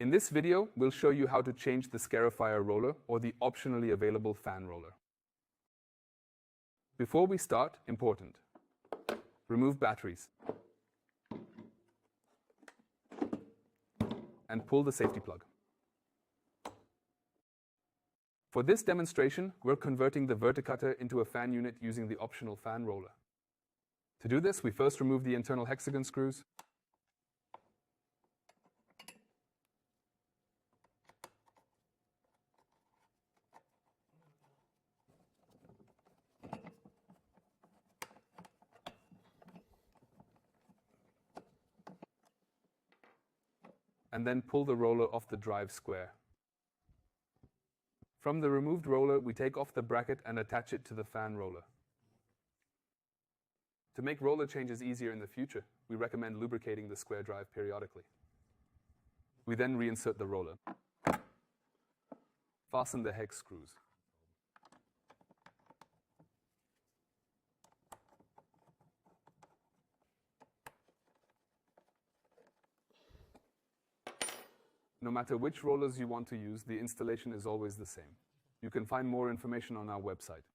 In this video, we'll show you how to change the scarifier roller or the optionally available fan roller. Before we start, important. Remove batteries. And pull the safety plug. For this demonstration, we're converting the verticutter into a fan unit using the optional fan roller. To do this, we first remove the internal hexagon screws. And then pull the roller off the drive square. From the removed roller, we take off the bracket and attach it to the fan roller. To make roller changes easier in the future, we recommend lubricating the square drive periodically. We then reinsert the roller. Fasten the hex screws. No matter which rollers you want to use, the installation is always the same. You can find more information on our website.